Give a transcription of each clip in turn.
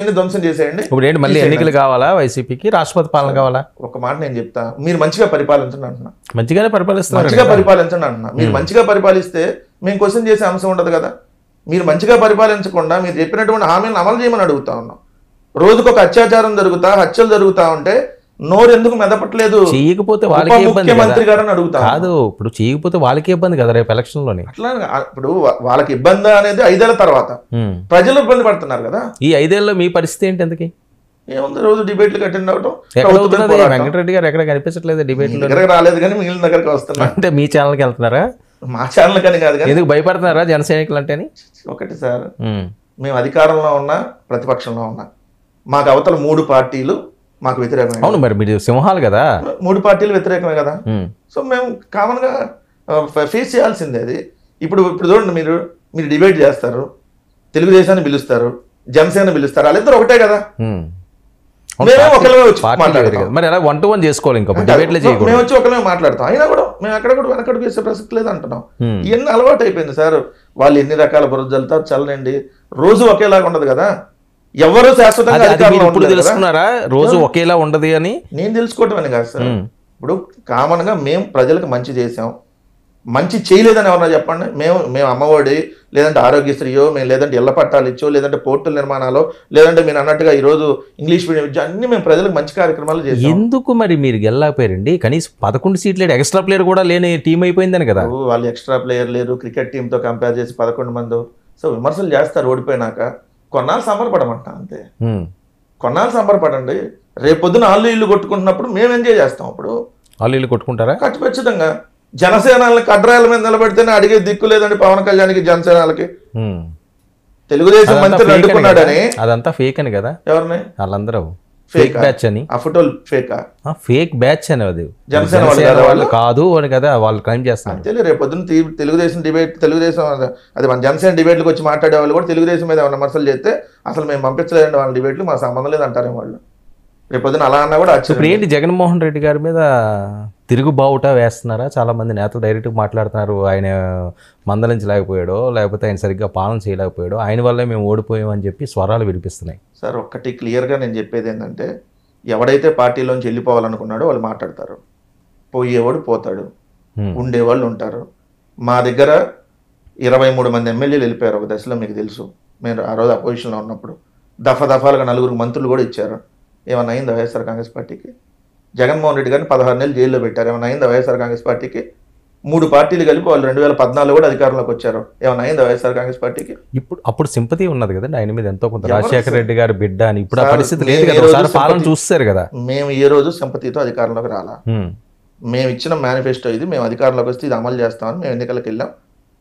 ధ్వంసం చేసేయండి. ఇప్పుడు ఏంటి మళ్ళీ ఎన్నికలు కావాలా వైసీపీకి, రాష్ట్రపతి పాలన కావాలా? ఒక మాట నేను చెప్తా, మీరు మంచిగా పరిపాలించండి అంటున్నా. మంచిగానే పరిపాలిస్తున్నారు. మంచిగా పరిపాలించండి అంటున్నా. మీరు మంచిగా పరిపాలిస్తే మేము క్వశ్చన్ చేసే అంశం ఉండదు కదా. మీరు మంచిగా పరిపాలించకుండా మీరు చెప్పినటువంటి హామీలను అమలు చేయమని అడుగుతా ఉన్నాం. రోజుకు ఒక అత్యాచారం జరుగుతా, హత్యలు జరుగుతా ఉంటే నోరు ఎందుకు మెదపట్లేదు? చేయకపోతే వాళ్ళకి ఇబ్బంది ముఖ్యమంత్రి గారని అడుగుతా కాదు. ఇప్పుడు చేయకపోతే వాళ్ళకి ఇబ్బంది కదా రేపు ఎలక్షన్ లోని. అట్లా ఇప్పుడు వాళ్ళకి ఇబ్బంది అనేది 5 ఏళ్ల తర్వాత, ప్రజలు ఇబ్బంది పడుతున్నారు కదా. ఈ 5 ఏళ్ళలో మీ పరిస్థితి ఏంటి? ఎందుకు ఏముంది, రోజు డిబేట్లకు అటెండ్ అవడం. వెంకటరెడ్డి గారు ఎక్కడ కనిపించట్లేదు డిబేట్లు. దగ్గరకు రాలేదు కానీ మిగిలిన దగ్గరకు వస్తున్నారు. అంటే మీ ఛానల్కి వెళ్తున్నారా? మా ఛానల్ కానీ కాదు కానీ. ఎందుకు భయపడుతున్నారా జన సైనికులు అంటే? ఒకటి సార్, మేము అధికారంలో ఉన్నా ప్రతిపక్షంలో ఉన్నా మాకు అవతల 3 పార్టీలు మాకు వ్యతిరేకమే. అవును, మరి మీరు సింహాలు కదా. 3 పార్టీలు వ్యతిరేకమే కదా. సో మేము కామన్ గా ఫేస్ చేయాల్సిందే అది. ఇప్పుడు చూడండి, మీరు డిబేట్ చేస్తారు, తెలుగుదేశాన్ని పిలుస్తారు, జనసేన పిలుస్తారు, వాళ్ళిద్దరు ఒకటే కదా. మరి ఎలా 1-to-1 చేసుకోవాలి? ఇంకా డిబేట్లే చేయకూడదు. మేము వచ్చి ఒకరిమే మాట్లాడతాం, అయినా కూడా మేము ఎక్కడ కూడా వెనకడుగు వేసే ప్రసక్తి లేదు అంటున్నాం. ఇవన్నీ అలవాటు అయిపోయింది సార్. వాళ్ళు ఎన్ని రకాల బురద జల్లుతారు చల్లనండి, రోజు ఒకేలాగా ఉండదు కదా. ఎవరు శాశ్వతంగా తెలుసుకున్నారా రోజు ఒకేలా ఉండదు అని? నేను తెలుసుకోవటం అని కాదు సార్. ఇప్పుడు కామన్ గా మేము ప్రజలకు మంచి చేసాం, మంచి చేయలేదని ఎవరన్నా చెప్పండి. మేము అమ్మఒడి, లేదంటే ఆరోగ్యశ్రీయో, మేము లేదంటే ఇళ్ల పట్టాలు ఇచ్చో, లేదంటే పోర్టుల నిర్మాణాలు, లేదంటే మీరు అన్నట్టుగా ఈ రోజు ఇంగ్లీష్ మీడియం విద్య, అన్ని మేము ప్రజలకు మంచి కార్యక్రమాలు చేసాం. ఎందుకు మరి మీరు గెలలేకపోయారండి? కనీసం 11 సీట్లు ఎక్స్ట్రా ప్లేయర్ కూడా లేని టీం అయిపోయిందని కదా. వాళ్ళు ఎక్స్ట్రా ప్లేయర్ లేరు, క్రికెట్ టీంతో కంపేర్ చేసి 11 మంది. సో విమర్శలు చేస్తారు ఓడిపోయినాక. కొన్నాళ్ళు సంబరపడమంట అంతే. కొన్నాళ్ళు సంబరపడండి. రేపొద్దున ఆళ్ళు ఇల్లు కొట్టుకుంటున్నప్పుడు మేము ఎంజాయ్ చేస్తాం. అప్పుడు ఆళ్ళు ఇల్లు కొట్టుకుంటారా? ఖచ్చితంగా. జనసేనల్ని కడ్రాయల మీద నిలబెడితేనే అడిగే దిక్కు లేదండి పవన్ కళ్యాణ్కి, జనసేనలకి. తెలుగుదేశం మంత్రి అడ్డుకున్నాడని అదంతా ఫేక్ అని కదా. ఎవరిని? వాళ్ళందరూ ఫేక్ బ్యాచ్ అని. ఆ ఫోటోలు ఫేకా? ఫేక్ బ్యాచ్ అని. అది జనసేన వాళ్ళు కాదు అని కదా వాళ్ళు క్లైమ్ చేస్తారు. తెలియదు. రేపు పొద్దున్న తెలుగుదేశం డిబేట్, తెలుగుదేశం అది మన జనసేన డిబేట్లకు వచ్చి మాట్లాడే వాళ్ళు కూడా తెలుగుదేశం మీద ఏమైనా విమర్శలు చేస్తే అసలు మేము పంపించలేదండి వాళ్ళ డిబేట్లు, మా సంబంధం లేదంటారే వాళ్ళు. రేపు పొద్దున అలా అన్నా కూడా ఇప్పుడు ఏంటి, జగన్మోహన్ రెడ్డి గారి మీద తిరుగు బావుట వేస్తున్నారా? చాలా మంది నేతలు డైరెక్ట్గా మాట్లాడుతున్నారు. ఆయన మందలించలేకపోయాడో, లేకపోతే ఆయన సరిగ్గా పాలన చేయలేకపోయాడో, ఆయన వల్లే మేము ఓడిపోయామని చెప్పి స్వరాలు వినిపిస్తున్నాయి. సార్ ఒక్కటి క్లియర్గా నేను చెప్పేది ఏంటంటే, ఎవడైతే పార్టీలోంచి వెళ్ళిపోవాలనుకున్నాడో వాళ్ళు మాట్లాడతారు, పోయేవాడు పోతాడు, ఉండేవాళ్ళు ఉంటారు. మా దగ్గర 23 మంది ఎమ్మెల్యేలు వెళ్ళిపోయారు ఒక దశలో, మీకు తెలుసు. మేము ఆ రోజు అపోజిషన్లో ఉన్నప్పుడు దఫాలుగా 4 మంత్రులు కూడా ఇచ్చారు. ఏమన్నా అయిందా వైఎస్ఆర్ కాంగ్రెస్ పార్టీకి? జగన్మోహన్ రెడ్డి గారిని 16 నెలలు జైల్లో పెట్టారు. ఏమన్నా అయిందా వైఎస్ఆర్ కాంగ్రెస్ పార్టీకి? 3 పార్టీలు కలిపి వాళ్ళు 2014 కూడా అధికారంలోకి వచ్చారు. ఏమన్నా అయిందా వైఎస్ఆర్ కాంగ్రెస్ పార్టీకి? అప్పుడు సింపతి ఉన్నది కదండి ఆయన మీద ఎంతో కొంత, రాజశేఖర రెడ్డి గారి బిడ్డ అని. ఇప్పుడు ఆ పరిస్థితి లేదు కదా, పాలన చూస్తారు కదా. మేము ఏ రోజు సింపతితో అధికారంలోకి రాలా. మేము ఇచ్చిన మేనిఫెస్టో ఇది, మేము అధికారంలోకి వస్తే ఇది అమలు చేస్తామని మేము ఎన్నికలకు వెళ్ళాం,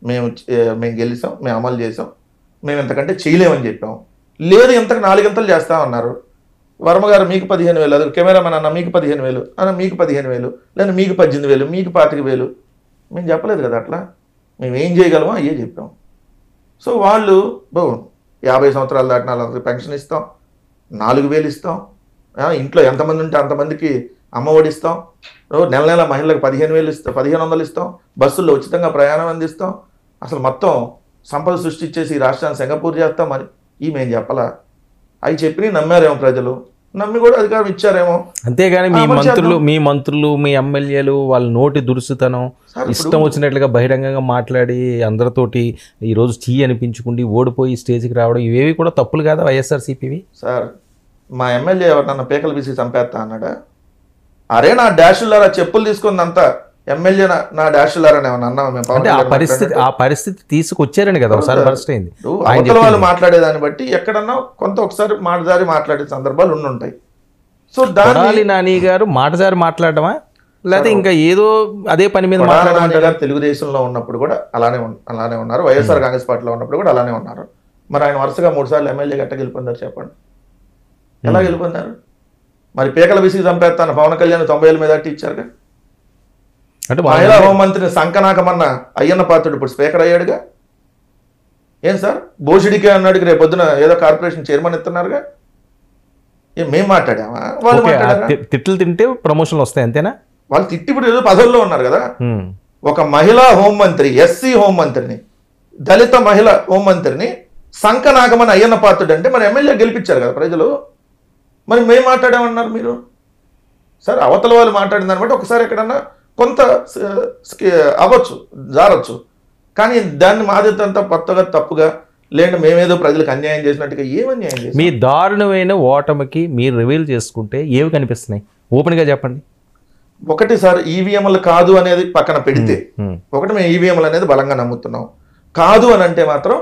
మేము గెలిచాం, మేము అమలు చేసాం, మేము ఇంతకంటే చేయలేమని చెప్పాం. లేదు ఇంతకు 4 గంటలు చేస్తామన్నారు. వర్మగారు మీకు 15,000, అది కెమెరామెన్ అన్న మీకు 15,000 అన్న, మీకు 15,000, లేదా మీకు 18,000, మీకు 25,000. మేము చెప్పలేదు కదా అట్లా. మేము ఏం చేయగలమో అయ్యే చెప్పాం. సో వాళ్ళు 50 సంవత్సరాలు దాటిన వాళ్ళకి పెన్షన్ ఇస్తాం, 4,000 ఇస్తాం, ఇంట్లో ఎంతమంది ఉంటే అంతమందికి అమ్మఒడి ఇస్తాం, నెల నెల మహిళలకు 15,000 ఇస్తాం, 1,500 ఇస్తాం, బస్సుల్లో ఉచితంగా ప్రయాణం అందిస్తాం, అసలు మొత్తం సంపద సృష్టించేసి ఈ రాష్ట్రాన్ని సింగపూర్ చేస్తాం. మరి ఈ మేము చెప్పలా. అవి చెప్పి నమ్మారేమో ప్రజలు, నమ్మి కూడా అధికారం ఇచ్చారేమో. అంతేగాని మీ మంత్రులు మీ ఎమ్మెల్యేలు వాళ్ళ నోటి దురుసుతనం, ఇష్టం వచ్చినట్లుగా బహిరంగంగా మాట్లాడి అందరితోటి ఈరోజు చీ అనిపించుకుండి ఓడిపోయి స్టేజ్కి రావడం, ఇవేవి కూడా తప్పులు కాదా వైఎస్ఆర్సీపీవి? సార్ మా ఎమ్మెల్యే ఎవరన్నా పేకలు బీసి చంపేస్తా అన్నాడా? అరే నా డాషులారా చెప్పులు తీసుకుందంతా ఎమ్మెల్యే నా డాషులారని ఏమన్నా అన్నాం మేము? ఆ పరిస్థితి తీసుకొచ్చారని కదా ఒకసారి బర్స్ట్ అయింది. అవతల వాళ్ళు మాట్లాడేదాన్ని బట్టి ఎక్కడన్నా ఒకసారి మాటదారి మాట్లాడే సందర్భాలు ఉండుంటాయి. సో కొడాలి నాని గారు మాటదారి మాట్లాడమా, లేకపోతే ఇంకా ఏదో అదే పని మీద మాట్లాడారు? తెలుగుదేశంలో ఉన్నప్పుడు కూడా అలానే ఉన్నారు, వైఎస్ఆర్ కాంగ్రెస్ పార్టీలో ఉన్నప్పుడు కూడా అలానే ఉన్నారు. మరి ఆయన వరుసగా 3 సార్లు ఎమ్మెల్యే గట్ట గెలుపొందారు చెప్పండి, ఎలా గెలుపొందారు? మరి పేకల విసిగి చంపేస్తాను పవన్ కళ్యాణ్ 90,000 మీద అట్టి ఇచ్చారుగా. అంటే మహిళా హోంమంత్రిని సంకనాకమన్న అయ్యన్న పాత్రుడు ఇప్పుడు స్పీకర్ అయ్యాడుగా. ఏం సార్ బోషిడికే అన్నాడుకి రేపు పొద్దున ఏదో కార్పొరేషన్ చైర్మన్ ఇస్తున్నారుగా. మేము మాట్లాడామా? వాళ్ళు తిట్లు తింటే ప్రమోషన్లు వస్తాయి అంతేనా? వాళ్ళు తిట్టి ఇప్పుడు ఏదో పదవుల్లో ఉన్నారు కదా. ఒక మహిళా హోంమంత్రి, ఎస్సీ హోంమంత్రిని, దళిత మహిళ హోంమంత్రిని సంకనాగమని అయ్యన్న పాత్రుడు అంటే మరి ఎమ్మెల్యే గెలిపించారు కదా ప్రజలు. మరి మేము మాట్లాడామన్నారు మీరు. సార్ అవతల వాళ్ళు మాట్లాడిన దాన్ని బట్టి ఒకసారి ఎక్కడన్నా కొంత అవ్వచ్చు, జారచ్చు. కానీ దాన్ని మాదిరితంతా కొత్తగా తప్పుగా లేదంటే మేమేదో ప్రజలకు అన్యాయం చేసినట్టుగా ఏం అన్యాయం చేసి మీ దారుణమైన ఓటమికి మీరు రివీల్ చేసుకుంటే ఏవి కనిపిస్తున్నాయి ఓపెన్గా చెప్పండి. ఒకటి సార్, ఈవీఎంలు కాదు అనేది పక్కన పెడితే, ఒకటి మేము ఈవీఎంలు అనేది బలంగా నమ్ముతున్నాం. కాదు అని అంటే మాత్రం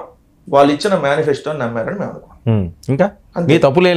వాళ్ళు ఇచ్చిన మేనిఫెస్టోని నమ్మారని మేము అనుకున్నాం. ఇంకా మీ తప్పులే